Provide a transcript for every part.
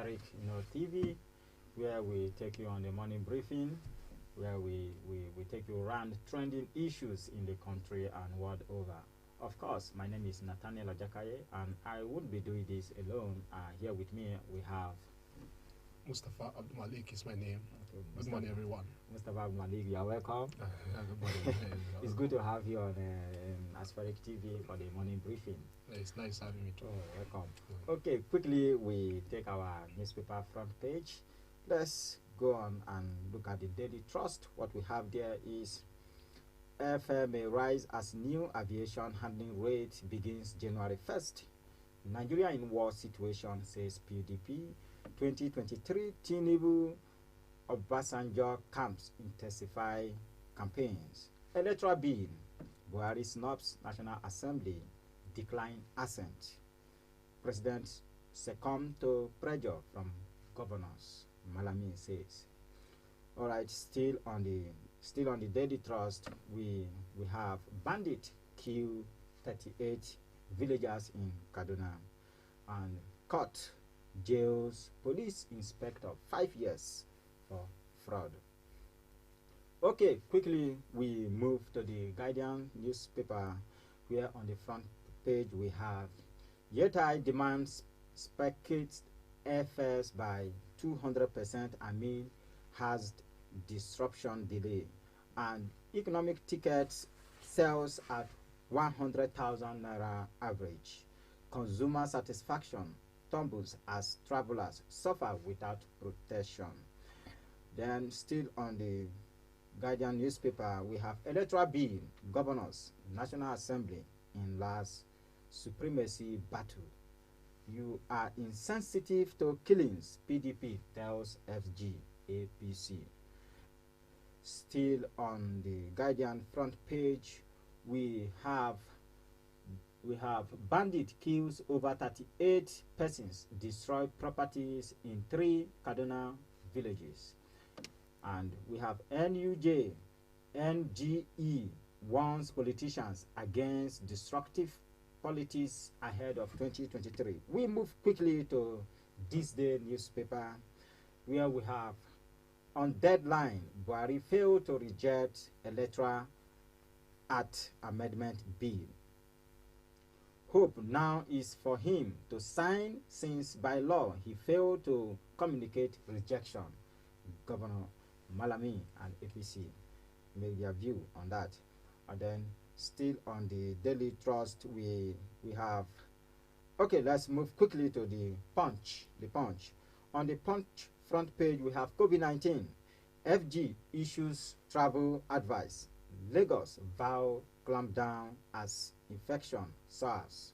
Aspheric, TV, where we take you on the morning briefing, where we take you around trending issues in the country and world over. Of course, my name is Nathaniel Ajakaye, and I won't be doing this alone. Here with me, we have Mustafa Abdul Malik is my name. Okay, Good morning, everyone. Mustafa Abdul Malik, you are welcome. Good morning. It's good to have you on Aspheric TV for the morning briefing. It's nice having me too. Oh, welcome. Okay, quickly we take our newspaper front page. Let's go on and look at the Daily Trust. What we have there is airfare may rise as new aviation handling rate begins January 1st. Nigeria in war situation, says PDP. 2023 Tinubu Obasanjo camps intensify campaigns. Electoral bill. Buharis snubs National Assembly. Decline assent. President succumb to pressure from governors. Malami says. All right, still on the Daily Trust, we have bandit kill 38 villagers in Kaduna and caught jails police inspector 5 years for fraud. Okay, quickly we move to the Guardian newspaper, where on the front page we have Yetai demands speculates airfares by 200% amid has disruption delay, and economic tickets sales at 100,000 naira average. Consumer satisfaction tumbles as travelers suffer without protection. Then still on the Guardian newspaper, we have electoral bill, governors, National Assembly in last supremacy battle. You are insensitive to killings, PDP tells FG APC. Still on the Guardian front page, we have bandit kills over 38 persons, destroy properties in 3 Kaduna villages. And we have NUJ, NGE warns politicians against destructive politics ahead of 2023. We move quickly to this day newspaper, where we have on deadline, Buhari failed to reject electoral act amendment bill. Hope now is for him to sign, since by law he failed to communicate rejection. Governor Malami and APC made their view on that. And then still on the Daily Trust, we have, okay, let's move quickly to the Punch. On the Punch front page, we have COVID-19. FG issues travel advice. Lagos vow clamp down as infection SARS.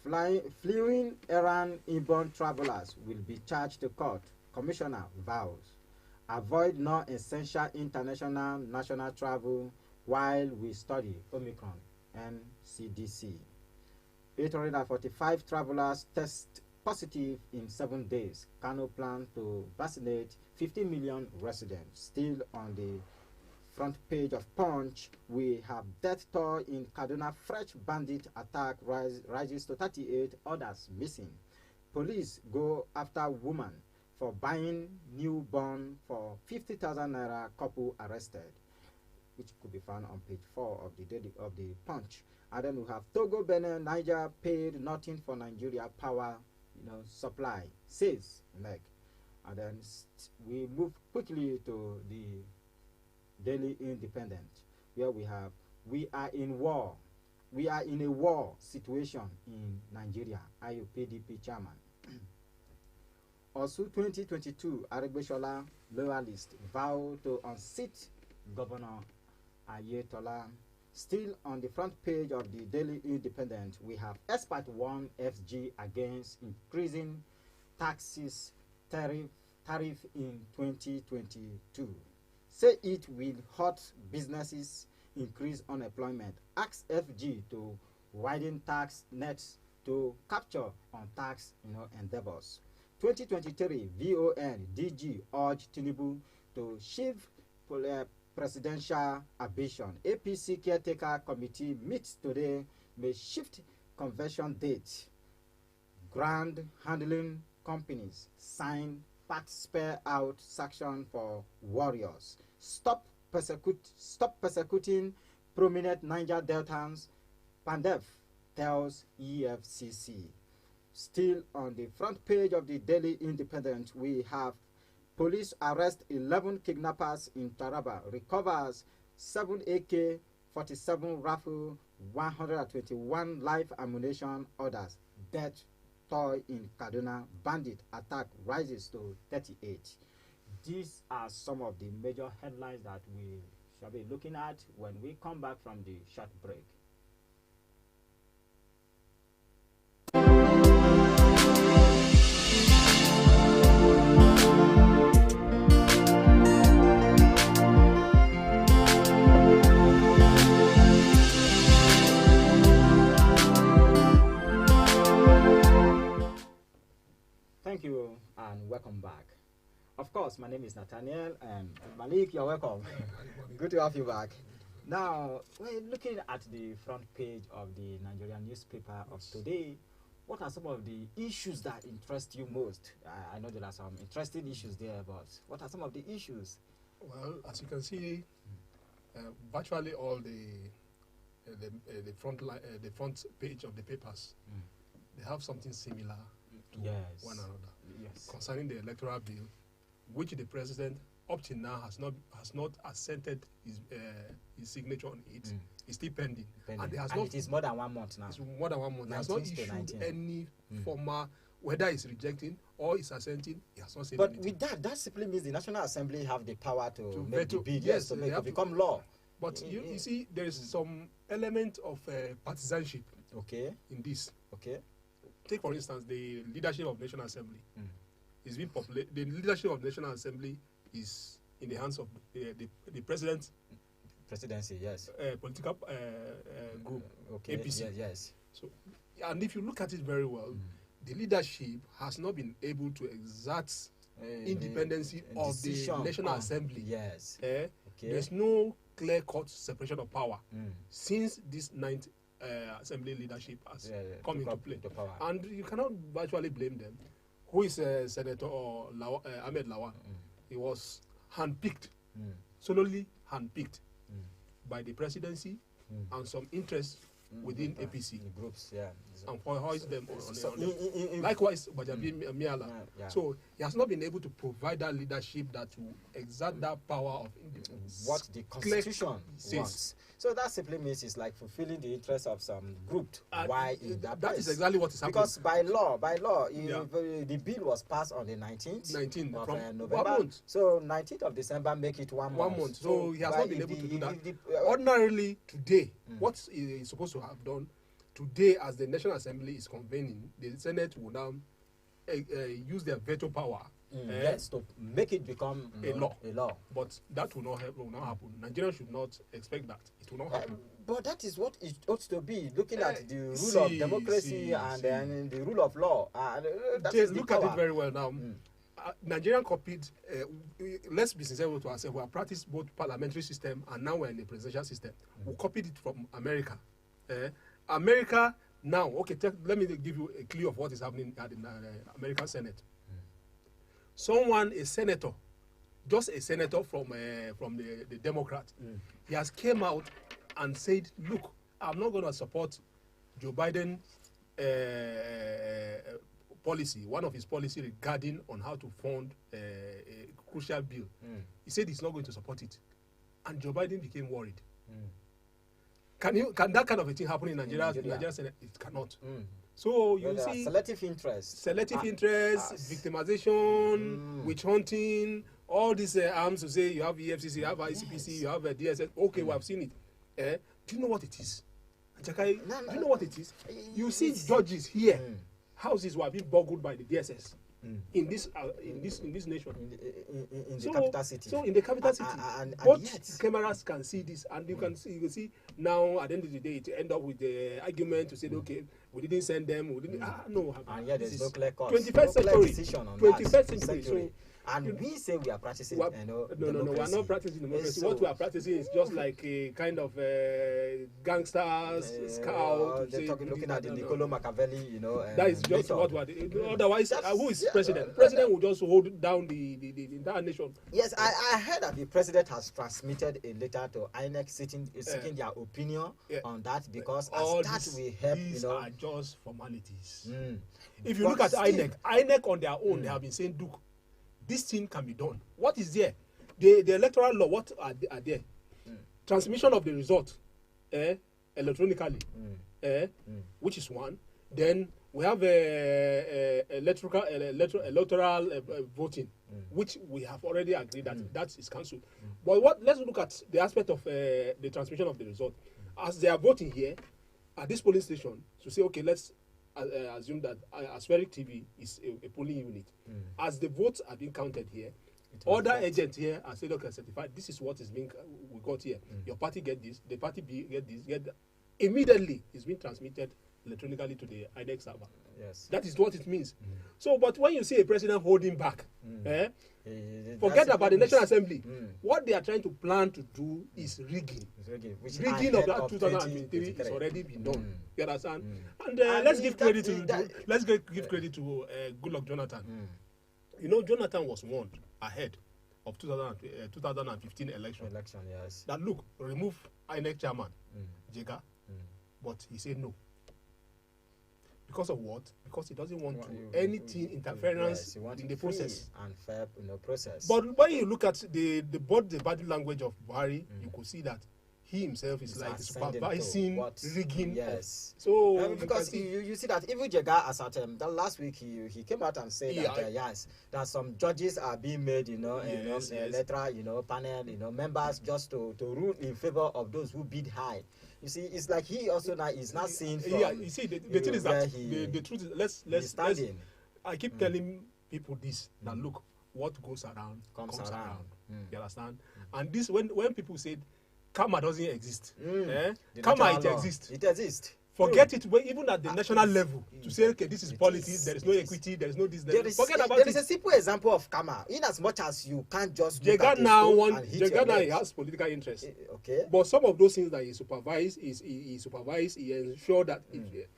Fleeing Iran inbound travelers will be charged to court. Commissioner vows. Avoid non-essential international national travel while we study Omicron, NCDC. 845 travelers test positive in 7 days. Kano plan to vaccinate 50 million residents. Still on the front page of Punch, we have death toll in Kaduna. Fresh bandit attack rises to 38, others missing. Police go after woman for buying newborn for 50,000 naira, couple arrested, which could be found on page 4 of the Punch. And then we have Togo, Benin, Niger paid nothing for Nigeria power supply, says NEC. And then we move quickly to the Daily Independent, where we have we are in a war situation in Nigeria, IUPDP chairman. Also 2022 Aregbesola loyalist vow to unseat Governor Ayetola. Still on the front page of the Daily Independent, we have expert warn FG against increasing taxes tariff in 2022. Say it will hurt businesses, increase unemployment. Ask FG to widen tax nets to capture on tax endeavors. 2023 VON DG urged Tinubu to shift presidential ambition. APC caretaker committee meets today, may shift convention date. Grand handling companies sign fact spare out sanction for warriors. Stop persecuting prominent Niger Deltans, Pandef tells EFCC. Still on the front page of the Daily Independent, we have police arrest 11 kidnappers in Taraba, recovers 7 AK-47 rifle, 121 live ammunition orders. Death toll in Kaduna, bandit attack rises to 38. These are some of the major headlines that we shall be looking at when we come back from the short break. Thank you and welcome back. Of course, my name is Nathaniel and Malik, you're welcome. Good to have you back. Now, we're looking at the front page of the Nigerian newspaper of today. What are some of the issues that interest you most? I know there are some interesting issues there, but what are some of the issues? Well, as you can see, virtually all the front page of the papers, they have something similar to one another. Yes. Concerning the electoral bill, which the president up till now has not assented his signature on it. It's still pending. And it is more than 1 month now. It's more than 1 month. He has not issued any formal, whether it's rejecting or it's assenting, he has not said But anything. with that simply means the National Assembly have the power to make the bill, yes, to make it become law. But you see, there is some element of partisanship in this. Okay. Take, for instance, the leadership of the National Assembly. It's been the leadership of the National Assembly is in the hands of the president's presidency, yes. Political group, APC. Yes. So, and if you look at it very well, the leadership has not been able to exert independency of the National Assembly. Yes. There's no clear-cut separation of power since this 9th Assembly leadership has come into play. And you cannot virtually blame them. Who is Senator Ahmed Lawan? He was handpicked, solely handpicked by the presidency and some interests within APC groups, and for hoist them on likewise Bajabi Miala. So he has not been able to provide that leadership that will exert that power of independence. What the Constitution wants. So that simply means it's like fulfilling the interests of some group. Why in that place? Is exactly what is happening. Because by law, the bill was passed on the 19th of November. So 19th of December make it 1 month. 1 month. So he has not been able to do that. Ordinarily, today, what he is supposed to have done, today as the National Assembly is convening, the Senate will now use their veto power to make it become a law. But that will not happen. Nigerians should not expect that. It will not happen. But that is what it ought to be, looking at the rule of democracy and the rule of law. Just look at it very well now. Nigerian copied, let's be sincere to ourselves, we have practiced both parliamentary system and now we're in the presidential system. We copied it from America. America now, let me give you a clue of what is happening at the American Senate. Someone, a senator, just a senator from the Democrat, he has came out and said, look, I'm not going to support Joe Biden policy, one of his policy regarding on how to fund a crucial bill. He said he's not going to support it. And Joe Biden became worried. Can that kind of a thing happen in Nigeria Senate? It cannot. So you see selective interest, victimization, witch hunting, all these arms to say you have EFCC, you have ICPC, you have DSS. Okay, we have seen it. Do you know what it is? Do you know what it is? You see judges here, houses were being burgled by the DSS. In this nation, in the capital city. So in the capital city, and both cameras can see this, and you can see now. At the end of the day, it end up with the argument to say, okay, we didn't send them. We didn't. No. And yet there's no clear cut. 21st century. 21st century. So And we say we are practicing, no, democracy. we are not practicing democracy. So, what we are practicing is just like a kind of gangsters, scout. They're looking at the Niccolo Machiavelli, that is just method. what we are doing. Otherwise, who is president? President President will just hold down the entire nation. Yes, I heard that the president has transmitted a letter to INEC seeking their opinion on that, because all as that will help. These are just formalities. If you But look at still, INEC on their own, they have been saying, look, this thing can be done. What is there? The electoral law, what are there? Transmission of the result electronically, which is one. Then we have electoral voting, which we have already agreed that that is cancelled. But let's look at the aspect of the transmission of the result. As they are voting here at this polling station, to say, okay, let's assume that Aspheric TV is a polling unit. As the votes are being counted here, other agents here are saying, okay, certified, this is what is being we got here. Your party get this, the party B get this, get that. Immediately it's being transmitted electronically to the INEC server. Yes. That is what it means. So, but when you see a president holding back, forget about the National Assembly. What they are trying to plan to do is rigging. Rigging of that 2023 is already been done. You understand? And let's give credit to Goodluck Jonathan. You know, Jonathan was warned ahead of 2015 election. Yes. That look, remove INEC chairman, Jega, but he said no. Because of what? Because he doesn't want anything interference in the process. And fair process. But when you look at the body language of Buhari, you could see that he himself is like supervising rigging. Yes. So because you see that even Jega, as at that last week, he came out and said that yes, that some judges are being made, electoral, panel, members just to rule in favor of those who bid high. You see, it's like he also now is not seeing from. Yeah, you see, the thing is that the truth is let's I keep telling people this, that look, what goes around comes around. You understand? And this when people said karma doesn't exist, karma exists. It exists. Forget it. Even at the national level, to say, okay, this is politics. There is no equity. There is no this. Forget about it. There is a simple example of karma. In as much as you can't just Jega now he has political interest. Okay. But some of those things that he supervised, he ensured that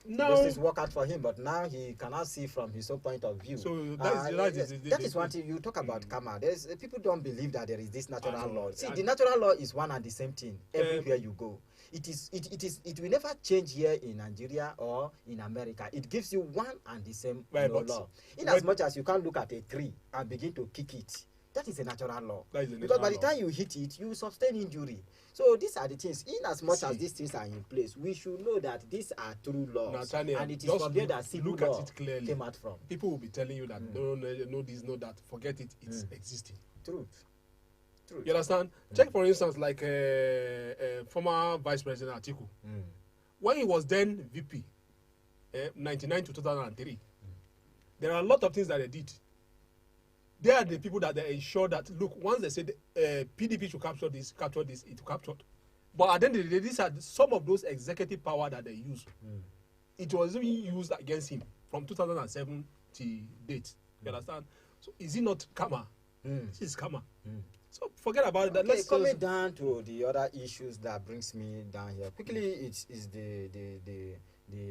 now those things work out for him. But now he cannot see from his own point of view. So that is one thing you talk about karma. There's people don't believe that there is this natural law. See, the natural law is one and the same thing everywhere you go. It will never change here in Nigeria or in America. It gives you one and the same law. In as much as you can't look at a tree and begin to kick it, that is a natural law. Because by the time you hit it, you sustain injury. So these are the things. In as much as these things are in place, we should know that these are true laws. And it is from there that civil law came out from. People will be telling you that no this, no that. Forget it. It's existing. Truth. You understand? Check for instance like former Vice President Atiku. When he was then VP, 99 to 2003, there are a lot of things that they did. They are the people that they ensure that look, once they said PDP should capture this, it will capture. But at the end of the day, these are some of those executive power that they use. It was even used against him from 2007 to date. You understand? So is it not karma? This is karma. So forget about it. Let's coming down to the other issues that brings me down here. Quickly, it is the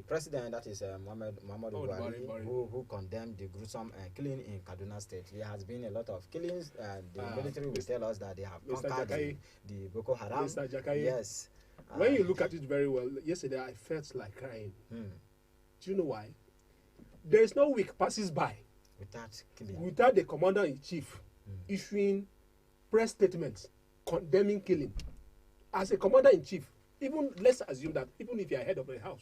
president, that is Muhammadu Buhari, who condemned the gruesome killing in Kaduna State. There has been a lot of killings. The military will tell us that they have conquered the Boko Haram. Yes. When you look at it very well, yesterday I felt like crying. Do you know why? There is no week passes by without the commander-in-chief issuing press statements condemning killing. As a commander-in-chief, even let's assume that even if you are head of the house,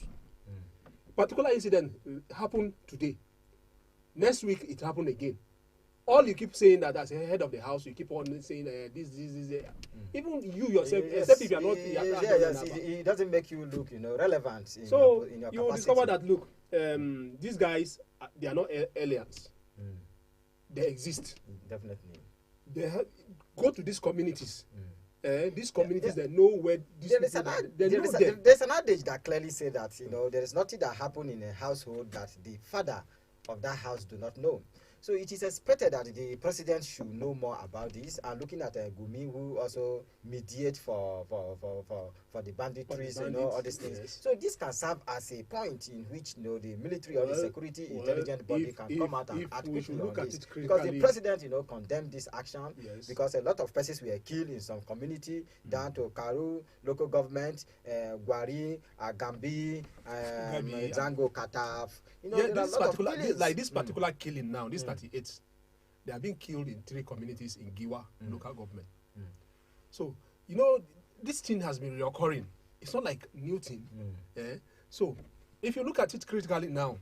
particular incident happened today. Next week it happened again. All you keep saying that as a head of the house, you keep on saying this. Even you yourself, except if you are not. It doesn't make you look, relevant. In your you will discover that look, these guys, they are not aliens. They exist. Definitely. They go to these communities. These communities, they know where there's an adage that clearly says that there is nothing that happens in a household that the father of that house do not know. So it is expected that the president should know more about this. And looking at Gumi, who also mediate for the banditries, all these things. Yes. So this can serve as a point in which the military or the security intelligence body can come out and act quickly on this. Because the president, condemned this action because a lot of persons were killed in some community down to Karu, local government, Gwari, Gambi, Zango, Kataf. This particular killing now, this 38, they are being killed in 3 communities in Giwa local government. So, this thing has been reoccurring. It's not like new thing. So, if you look at it critically now,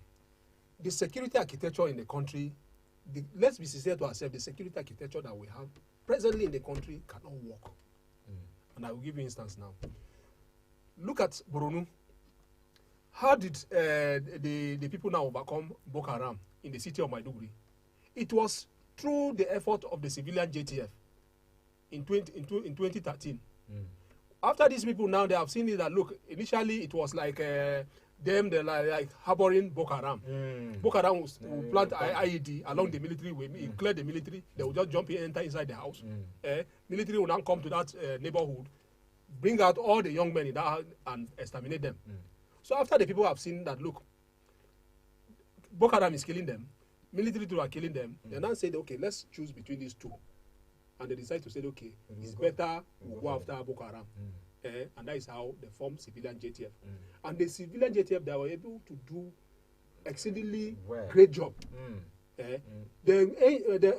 the security architecture in the country, let's be sincere to ourselves, the security architecture that we have presently in the country cannot work. And I will give you an instance now. Look at Boronu. How did the people now overcome Boko Haram in the city of Maiduguri? It was through the effort of the civilian JTF in 2013. After these people now, they have seen it that, look, initially it was like they're like harboring Boko Haram. Boko Haram will plant IED along the military way, clear the military, they will just jump in, enter inside the house. Military will now come to that neighborhood, bring out all the young men in that and exterminate them. So after the people have seen that, look, Boko Haram is killing them, military too are killing them, they now said, okay, let's choose between these two. And they decide to say, okay, it's better we go after Boko Haram. And that is how they formed civilian JTF. And the civilian JTF, they were able to do exceedingly great job. They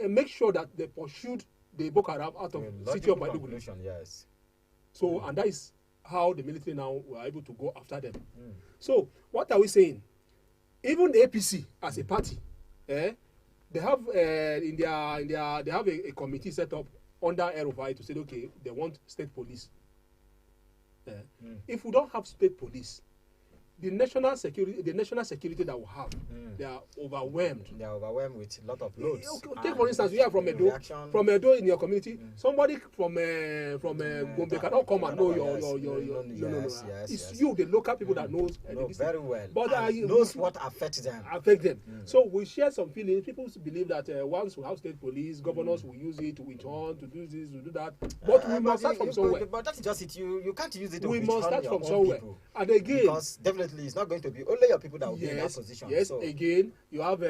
make sure that they pursued the Boko Haram out of the city of Maiduguri. Yes. So, and that is how the military now were able to go after them. So, what are we saying? Even the APC as a party, they have they have a committee set up under RFI to say, okay, they want state police. If we don't have state police, the national security that we have, they are overwhelmed. They are overwhelmed with a lot of loads. Take for instance, we are from Edo in your community. Somebody from Gombe cannot come and know your. It's you, the local people that knows very well. But knows what affects them. So we share some feelings. People believe that once we have state police, governors will use it to witch hunt, to do this, to do that. But we must start from somewhere. But that's just it. You can't use it to we witch must hunt start from your somewhere. People. And again, because definitely it's not going to be only your people that will be in that position. Yes, so. Again, you have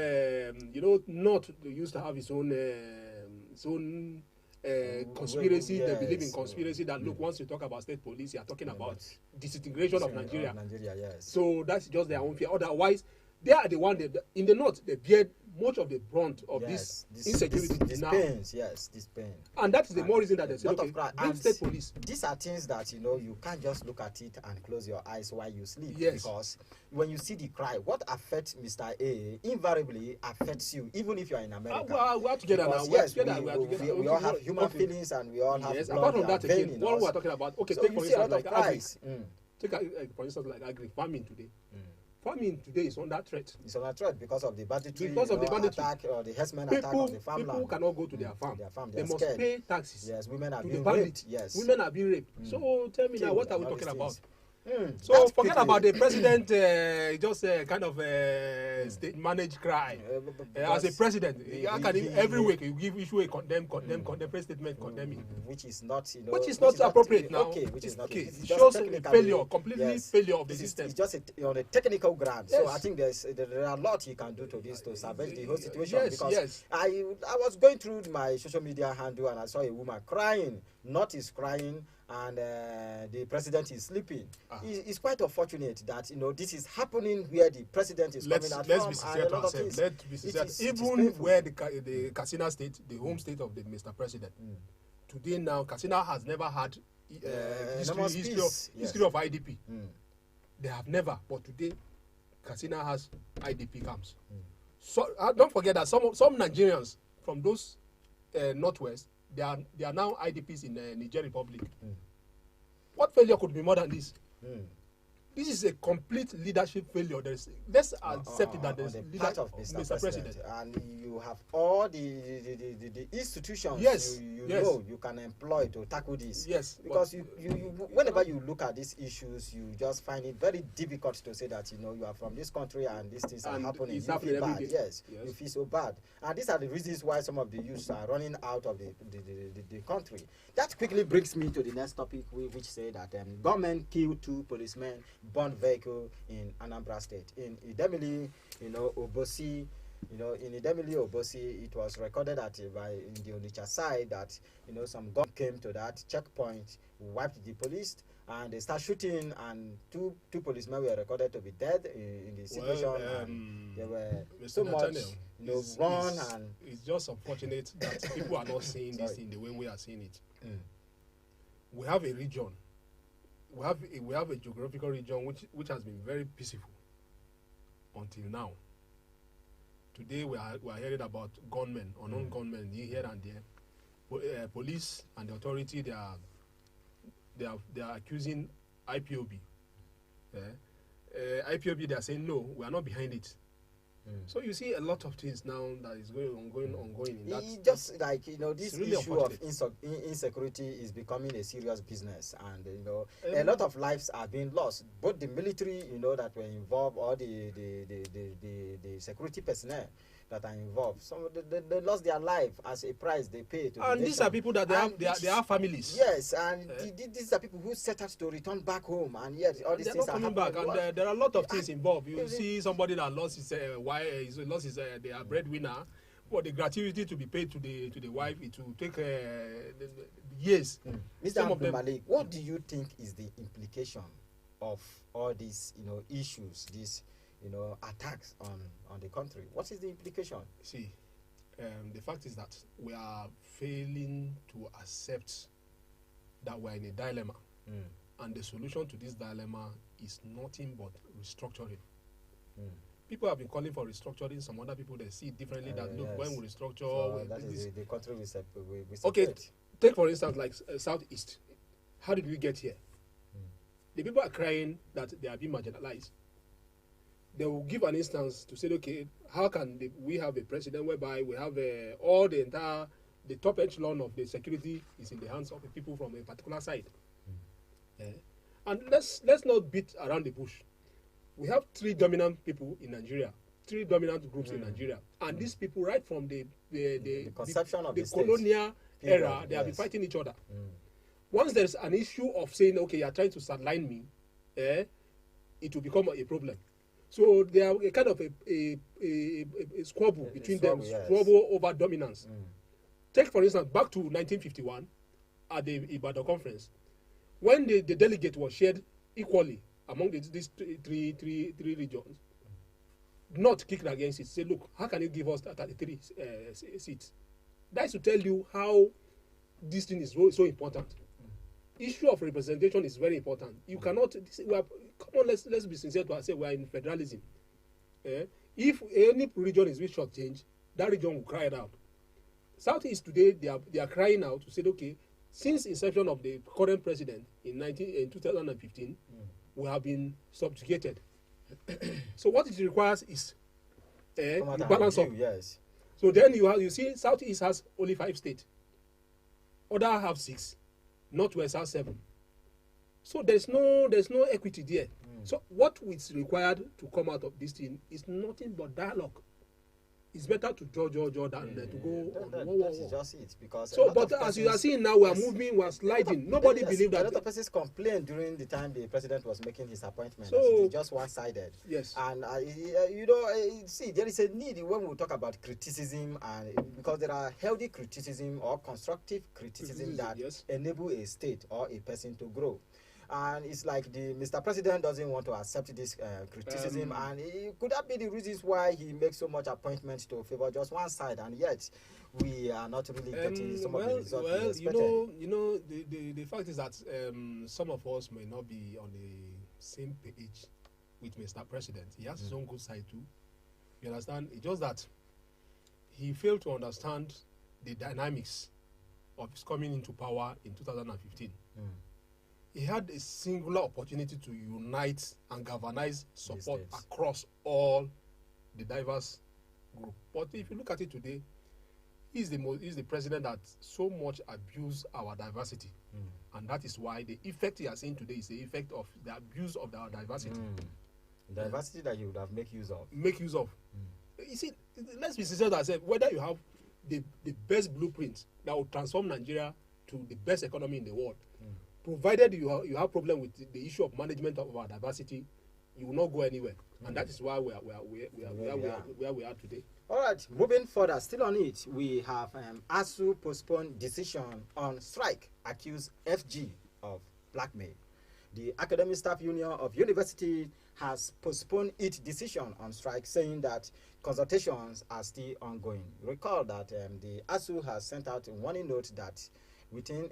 North used to have its own conspiracy. They believe in conspiracy that look, once you talk about state police, you are talking about disintegration of Nigeria. Yes. So that's just their own fear. Otherwise, they are the one that in the North they bear much of the brunt of this insecurity this now. Pains, and that is the more reason that they say, okay, bring state police. These are things that you can't just look at it and close your eyes while you sleep. Yes. Because when you see the cry, what affects Mr. A invariably affects you, even if you are in America. We are together now. We all have human feelings and we all have blood. Apart from that, again, what we are talking about, okay, take for instance like agri. Take for instance like agri farming today. Farming today is under threat. It's under threat because of the banditry, attack or the herdsmen attack on the farmland. People cannot go to their farm. They must pay taxes. Yes, women are to being the raped. Yes, women are being raped. So tell me now, what are we talking about? So forget about the president just kind of state managed cry. As a president, every week you issue a condemn press statement condemning, which is not which is not appropriate now. Okay, which is not. It shows a failure, completely failure of the system. It's just on a technical ground. So I think there are a lot you can do to this to salvage the whole situation. Because I was going through my social media handle and I saw a woman crying. Not is crying. And the president is sleeping. It's quite unfortunate that this is happening where the president is coming out from. Let's be sincere. Even where the Katsina state, the home state of the Mr. President, today now Katsina has never had history of IDP. They have never, but today Katsina has IDP camps. So don't forget that some Nigerians from those northwest. They are now IDPs in the Niger Republic. What failure could be more than this? This is a complete leadership failure. Let's accept it that there's part of Mr. President. And you have all the institutions you know you can employ to tackle this. Yes. Because you whenever you look at these issues, you just find it very difficult to say that you are from this country and these things are happening. You feel bad. Yes, you feel so bad. And these are the reasons why some of the youths are running out of the country. That quickly brings me to the next topic, which say that gunmen killed 2 policemen, burned vehicle in Anambra State. In Idemili, Obosi, in Idemili, Obosi, it was recorded that in the Onitsha side that some gun came to that checkpoint, wiped the police, and they start shooting, and two policemen were recorded to be dead in the situation. They were so much run, and it's just unfortunate that people are not seeing this in the way we are seeing it. We have a region. We have a geographical region which has been very peaceful until now. Today we are hearing about gunmen, unknown gunmen here and there. Police and the authority they are accusing IPOB. IPOB, they are saying no, we are not behind it. So you see a lot of things now that is ongoing in that. Just like this really issue of insecurity is becoming a serious business, and a lot of lives are being lost. Both the military, that were involved, or the security personnel that are involved. Some they lost their life as a price they pay to. And these are people that they have families. Yes, and these are people who set out to return back home, and yet all these things are coming back. And there are a lot of things involved. You see somebody that lost his wife, their breadwinner, but the gratuity to be paid to the wife, it will take years. Mr. Abdul Malik, what do you think is the implication of all these issues, these attacks on the country? What is the implication? See, the fact is that we are failing to accept that we're in a dilemma, and the solution to this dilemma is nothing but restructuring. People have been calling for restructuring. Some other people, they see it differently. Look, when we restructure, so that is the country we separate. Okay, take for instance like Southeast. How did we get here? The people are crying that they are being marginalized. They will give an instance to say, okay, how can we have a president whereby we have all the top echelon of the security is in the hands of the people from a particular side. And let's not beat around the bush. We have 3 dominant people in Nigeria, 3 dominant groups in Nigeria, and these people, right from the conception of the colonial era, they have been fighting each other. Once there's an issue of saying, okay, you're trying to sideline me, it will become a problem. So there are a kind of a squabble between them, squabble over dominance. Take, for instance, back to 1951 at the Ibadan conference, when the delegate was shared equally among these three regions. Not kicked against it. Say, look, how can you give us 33 seats? That's to tell you how this thing is so important. Issue of representation is very important. You cannot. Come on, let's be sincere to ourselves. We are in federalism. If any region is shortchanged, that region will cry it out. Southeast today, they are crying out to say, okay, since inception of the current president in 2015, we have been subjugated. So what it requires is the balance of. Yes. So then you see Southeast has only 5 states. Other have 6. Northwest has 7. So there's no equity there. So what is required to come out of this thing is nothing but dialogue. It's better to draw than to go on war. That is just it. Because so, but as you are seeing now, we are moving, we are sliding. Nobody believed that. A lot of persons complained during the time the president was making his appointment. So it's just one-sided. Yes. And see, there is a need when we talk about criticism, and because there are healthy criticism or constructive criticism that enable a state or a person to grow. And it's like Mr. President doesn't want to accept this criticism, and could that be the reasons why he makes so much appointments to favor just one side, and yet we are not really getting some of the results we expected? The fact is that some of us may not be on the same page with Mr. President. He has his own good side too. You understand? It's just that he failed to understand the dynamics of his coming into power in 2015. he had a singular opportunity to unite and galvanize support States. across all the diverse group. But if you look at it today, he's the president that so much abused our diversity. And that is why the effect he has seen today is the effect of the abuse of our diversity. Diversity that you would have make use of. You see, let's be sincere that I said, whether you have the best blueprint that will transform Nigeria to the best economy in the world, provided you have problem with the issue of management of our diversity, you will not go anywhere. And that is why we are where we are today. All right, moving further, still on it, we have ASUU postponed decision on strike, accuse FG of blackmail. The Academic Staff Union of University has postponed its decision on strike, saying that consultations are still ongoing. Recall that the ASUU has sent out a warning note that within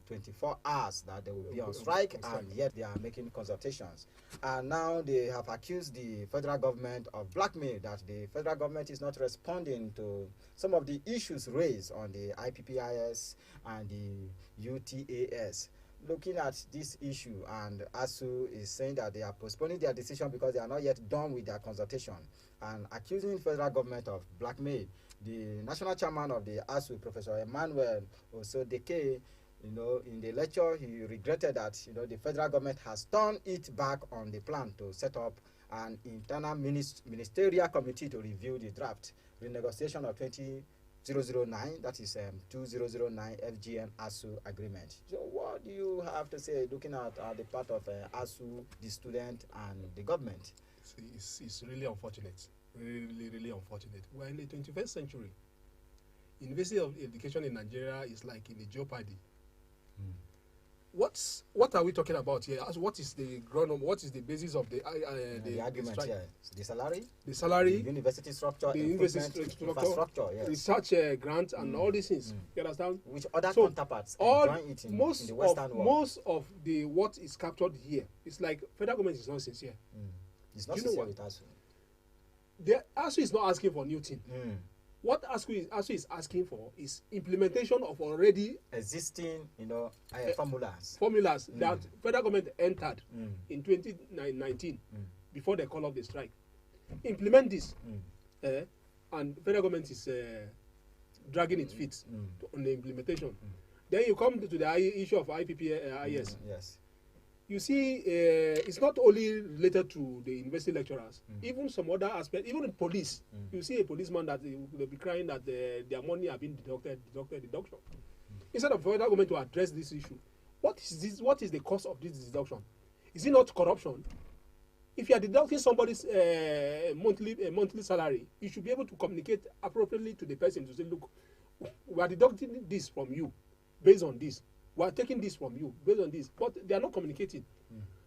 24 hours that they will be on strike, and yet they are making consultations. And now they have accused the federal government of blackmail, that the federal government is not responding to some of the issues raised on the IPPIS and the UTAS. Looking at this issue, and ASUU is saying that they are postponing their decision because they are not yet done with their consultation, and accusing federal government of blackmail. The national chairman of the ASUU, Professor Emmanuel Osodeke, in the lecture, he regretted that the federal government has turned it back on the plan to set up an internal ministerial committee to review the draft renegotiation of 2009, that is 2009 FGN ASUU agreement. So what do you have to say looking at the part of ASUU, the student, and the government? It's really unfortunate. Really unfortunate. We're in the 21st century. University of education in Nigeria is like in a jeopardy. What are we talking about here? What is the what is the basis of the argument here? The salary, the university structure, infrastructure, yes. Research grant, and all these things. You understand? Which other counterparts enjoy it in the Western world? Most of the what is captured here, it's like federal government is not sincere. It's not sincere with ASUU. The ASUU is not asking for new thing. What ASUU is asking for is implementation of already existing, formulas that federal government entered in 2019 before they call off the strike. Implement this, and federal government is dragging its feet on the implementation. Then you come to the issue of IPPIS. Yes. You see, it's not only related to the university lecturers, even some other aspects, even in police. You see a policeman that they'll be crying that their money have been deduction. Instead of federal government to address this issue, what is the cause of this deduction? Is it not corruption? If you are deducting somebody's monthly salary, you should be able to communicate appropriately to the person to say, look, we are deducting this from you based on this. We are taking this from you based on this, but they are not communicating.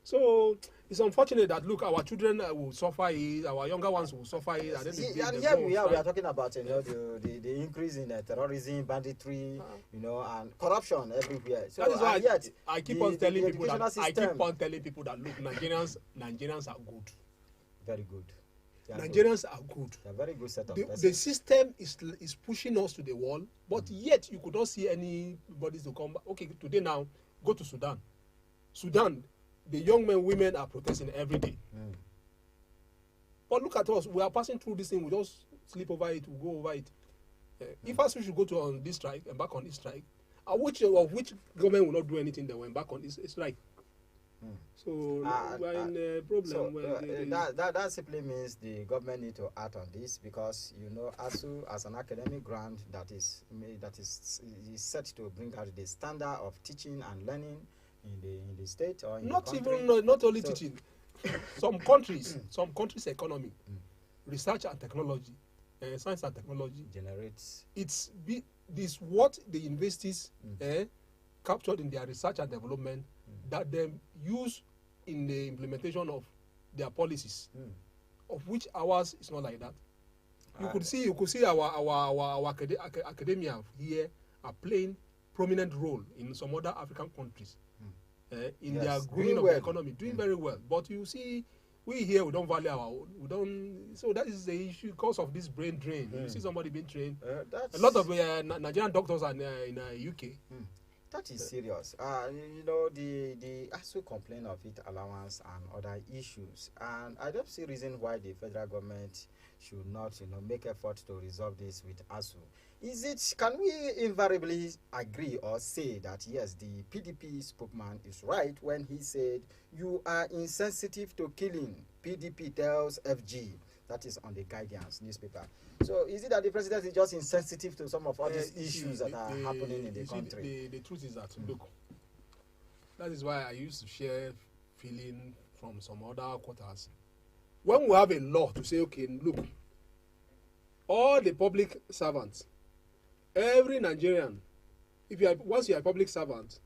So it's unfortunate that look, our children will suffer it, our younger ones will suffer it. And here we are talking about the increase in terrorism, banditry, and corruption everywhere. So that is why yet, I keep on telling people that look, Nigerians are good. Very good. Nigerians are good. They're very good set of the system is pushing us to the wall, but yet you could not see anybody to come back. Okay, today now, go to Sudan. Sudan, the young men, women are protesting every day. But look at us, we are passing through this thing, we just sleep over it, we go over it. If ASUU should go on this strike, embark on this strike, which government will not do anything, they will embark on this strike. So we're in a problem. That simply means the government need to act on this, because ASUU as an academic grant that is set to bring out the standard of teaching and learning in the state or in not the country. Even not only teaching. Some countries economy, research and technology, science and technology generates. This what the universities captured in their research and development that they use in the implementation of their policies, of which ours is not like that. You could see our academia here are playing prominent role in some other African countries in their growing of the economy, doing very well. But you see, we here, we don't value our own. We don't. So that is the issue because of this brain drain. You see somebody being trained. A lot of Nigerian doctors are in UK. That is serious. You know, the ASUU complain of it allowance and other issues, and I don't see reason why the federal government should not, you know, make effort to resolve this with ASUU. Is it? Can we invariably agree or say that yes, the PDP spokesman is right when he said you are insensitive to killing? PDP tells FG. That is on the Guardian's newspaper. So is it that the president is just insensitive to some of all these issues that are happening in the country? The truth is that, look, that is why I used to share feeling from some other quarters. When we have a law to say, okay, look, all the public servants, every Nigerian, once you are a public servant,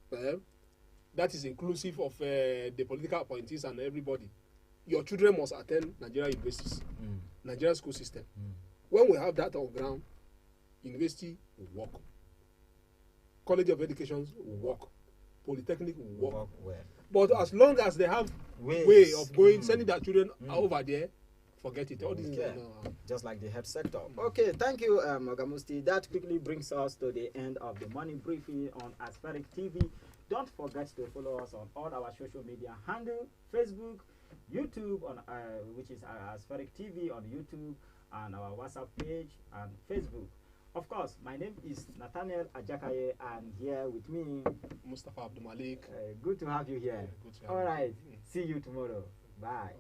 that is inclusive of the political appointees and everybody, your children must attend Nigerian universities, Nigerian school system. When we have that on ground, university will work, college of education will work, polytechnic will work well. But as long as they have way of going, sending their children over there, forget it. All this is just like the health sector. Okay, thank you, Ogamusti. That quickly brings us to the end of the morning briefing on Aspheric TV. Don't forget to follow us on all our social media handle, Facebook, YouTube, on which is Aspheric TV on YouTube, and our WhatsApp page and Facebook. Of course, my name is Nathaniel Ajakaye, and here with me, Mustafa Abdul Malik. Good to have you here. Good to have all you. right, see you tomorrow. Bye.